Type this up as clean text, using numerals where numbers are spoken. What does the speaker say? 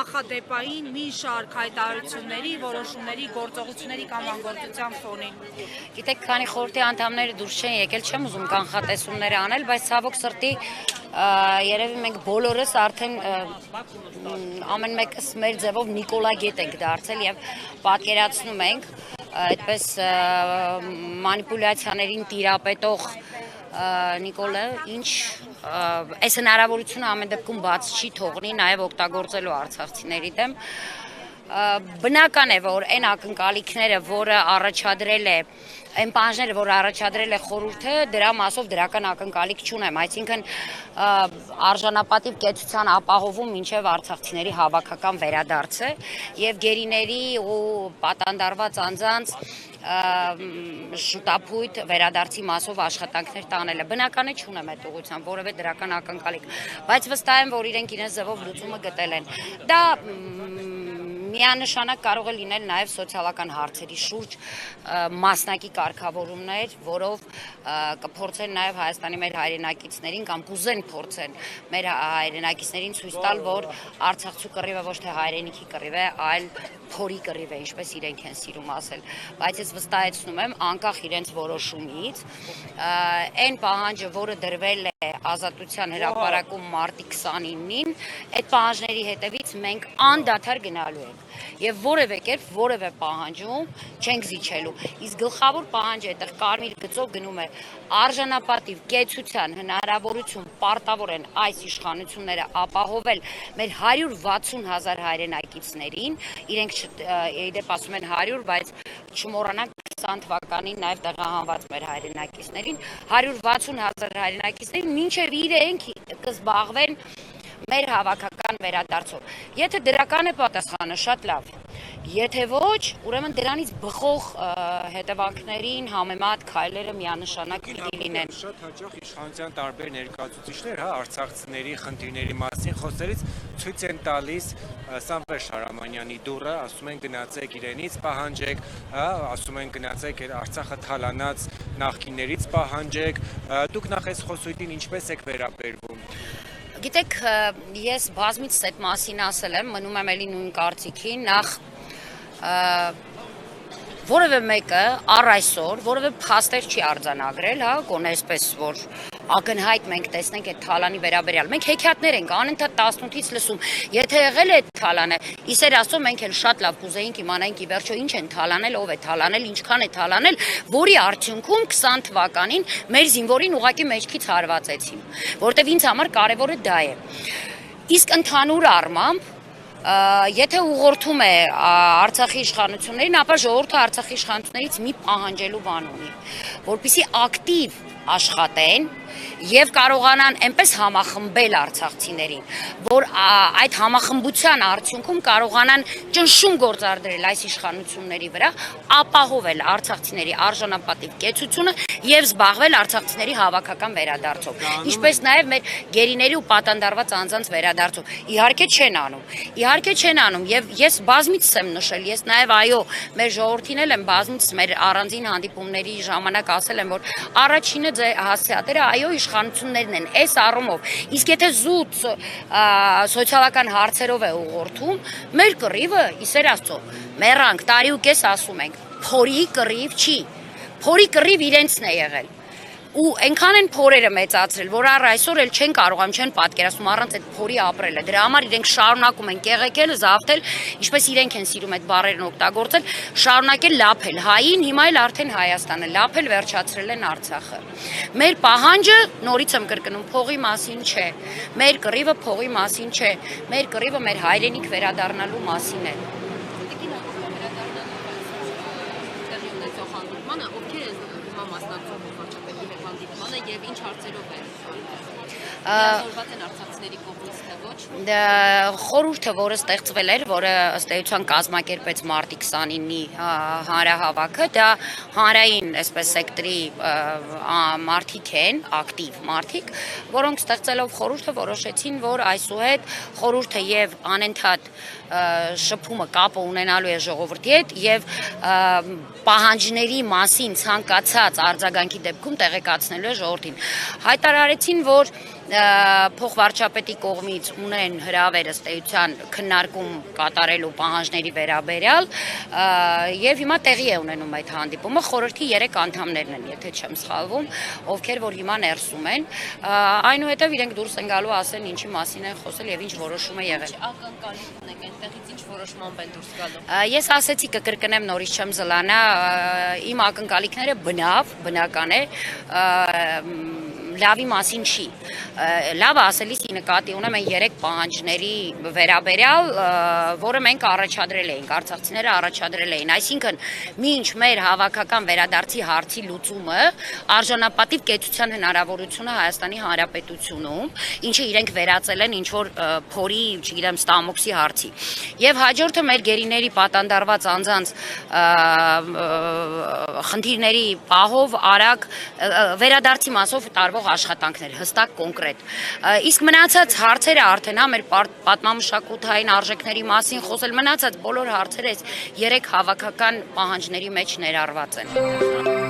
նախադեպային մի շարք հայտարարությունների, որոշումների, գործողությունների կամ անգործության ֆոնին։ Գիտեք, քանի խորհրդի անդամները դուրս չեն եկել, չեմ ուզում կանխատեսումներ անել, բայց ցավոք սրտի երևի մենք բոլորս արդեն ամեն մեկս մեր ձևով Նիկոլա Գետ ենք դարձել եւ պատկերացնում ենք այդպես մանիպուլյացիաներին տիրապետող Նիկոլը ինչ այս հնարավորությունը ամեն դեպքում բաց չի թողնի նաև օգտագործելու արցախցիների դեմ բնական է որ այն ակնկալիքները որը առաջադրել է այն բանջները որ առաջադրել է խորհուրդը դրա մասով դրական ակնկալիք չունեմ այսինքն արժանապատիվ կեցության ապահովում մինչև արցախցիների հավաքական վերադարձը եւ գերիների ու պատանդարված անձանց շուտապույտ վերադարձի մասով աշխատանքներ տանելը բնական է չունեմ այդ ուղղությամբ որևէ դրական ակնկալիք բայց վստահ եմ որ իրենք իրենց ձևով լուծումը գտել են դա միանշանակ կարող է լինել նաև սոցիալական հարցերի շուրջ մասնակի կարգավորումներ, որով կփորձեն նաև Հայաստանի մեր հայրենակիցներին կամ կուզեն փորձեն մեր հայրենակիցներին ցույց տալ, որ Արցախցու կռիվը ոչ թե հայրենիքի կռիվ է, այլ փորի կռիվ է, ինչպես իրենք են սիրում ասել, բայց ես վստահեցնում եմ, անկախ իրենց որոշումից, այն պահանջը, որը դրվել է Ազատության հրապարակում մարտի 29-ին, այդ պահանջների հետևից մենք անդադար գնալու ենք եւ որևէ կերպ որևէ պահանջում չենք զիջելու իսկ գլխավոր պահանջը այդտեղ կարմիր գծով գնում է արժանապատիվ կեցության հնարավորություն պարտավոր են այս իշխանությունները ապահովել մեր 160,000 հայրենակիցներին իրենք իդեպ ասում են 100 բայց չմոռանանք 20 թվականին նաև տեղահանված մեր հայրենակիցներին 160,000 հայրենակիցներին մինչև իրենք կզբաղվեն մեր հավաքական վերադարձով եթե դրական է պատասխանը շատ լավ եթե ոչ ուրեմն դրանից բխող հետևանքներին համեմատ քայլերը միանշանակ պիտի լինեն շատ հաճախ իշխանության տարբեր ներկայացուցիչներ արցախցիների խնդիրների մասին խոսելիս ցույց են տալիս Սամվել Շարամանյանի դուռը ասում են գնացեք իրենից պահանջեք ասում են գնացեք Արցախը թալանած նախկիններից պահանջեք դուք նախ այս խոսույթին ինչպես եք վերաբերվում Գիտեք, ես բազմից այդ մասին ասել եմ, մնում եմ էլի նույն կարծիքին, նախ որևէ մեկը առ այսօր, որևէ փաստեր չի արձանագրել, գոնե այսպես, որ ակնհայտ մենք տեսնենք այդ թալանի վերաբերյալ։ Մենք հեքիաթներ ենք անընդհատ 18-ից լսում։ Եթե եղել է այդ թալանը, իսեր ասո մենք էլ շատ լավ կուզեինք իմանայինք ի վերջո ինչ են թալանել, ով է թալանել, ինչքան է թալանել, որի արդյունքում 20 թվականին մեր զինվորին ուղակի մեջքից հարվածեցին, որտեվ ինձ համար կարևորը դա է։ Իսկ ընդհանուր առմամբ Եթե ուղղորդում է Արցախի իշխանություններին, ապա ժողովուրդը Արցախի իշխանություններից մի պահանջելու բան ունի, որպեսզի ակտիվ աշխատեն եւ կարողանան այնպես համախմբել արցախցիներին, որ այդ համախմբության արդյունքում կարողանան ճնշում գործադրել այս իշխանությունների վրա, ապահովել արցախցիների արժանապատիվ կեցությունը եւ զբաղվել արցախցիների հավաքական վերադարձով, ինչպես նաեւ մեր գերիների ու պատանդարված անձանց վերադարձով։ Իհարկե չեն անում եւ ես բազմիցս եմ նշել, ես նաեւ այո, մեր ժողովրդին էլ եմ բազմիցս մեր առանձին հանդիպումների ժամանակ ասել եմ, որ առաջինը հասցեատերը այո իշխանություններն են այս առումով իսկ եթե զուտ սոցիալական հարցերով է ուղղորդում մեր կռիվը իսեր աստծո մեռանք տարի ու կես ասում ենք փորի կռիվ չի փորի կռիվ իրենցն է եղել ու այնքան են փորերը մեծացրել որ առ այսօր էլ չեն կարողանում չեն պատկերացնում առանց այդ փորի ապրելը դրա համար իրենք շարունակում են կեղեքել զավթել ինչպես իրենք են սիրում այդ բառերն օգտագործել շարունակել լափել հային հիմա էլ արդեն Հայաստանը լափել վերջացրել են Արցախը մեր պահանջը նորից եմ կրկնում փողի մասին չէ մեր կռիվը փողի մասին չէ մեր կռիվը մեր հայրենիք վերադառնալու մասին է Եվ ինչ հարցերով է լիազորված են արցախցիների կողմից թե ոչ խորհուրդը, որը ստեղծվել էր, որը ըստ էության կազմակերպեց մարտի 29-ի հանրահավաքը, դա հանրային այսպես սեկտորի մարդիկ են, ակտիվ մարդիկ, որոնք ստեղծելով խորհուրդը որոշեցին, որ այսուհետ խորհուրդը եւ անընդհատ շփումը կապը ունենալու է ժողովրդի հետ եւ պահանջների մասին ցանկացած արձագանքի դեպքում տեղեկացնելու է ժողովրդին։ Հայտարարեցին, որ փոխվարչապետի կողմից ունեն հրավեր ըստ էության քննարկում կատարելու պահանջների վերաբերյալ եւ հիմա տեղի է ունենում այդ հանդիպումը խորհրդի 3 անդամներն են, եթե չեմ սխալվում, ովքեր որ հիմա ներսում են, այնուհետև իրենք դուրս են գալու ասեն ինչի մասին են խոսել եւ ինչ որոշում է եղել։ Ակնկալիք ունեք այնտեղից ինչ որոշման են դուրս գալու։ Ես ասեցի կկրկնեմ նորից չեմ զլանա, իմ ակնկալիքները բնական է, լավի մասին չի։ Լավը ասելիս նկատի ունեմ այն 3 պահանջների վերաբերյալ, որը մենք առաջադրել էինք, արցախցիները առաջադրել էին, այսինքն մինչ մեր հավաքական վերադարձի հարցի լուծումը արժանապատիվ կեցության հնարավորությունը Հայաստանի Հանրապետությունում, ինչը իրենք վերածել են ինչ-որ փորի, չգիտեմ, ստամոքսի հարցի։ Եվ հաջորդը մեր գերիների պատանդարված անձանց խնդիրների պահով արագ վերադարձի մասով տարվող աշխատանքներ, հստակ կոնկրետ։ Իսկ մնացած հարցերը արդեն մեր պատմամշակութային արժեքների մասին խոսել, մնացած բոլոր հարցերը այս 3 հավաքական պահանջների մեջ ներառված են։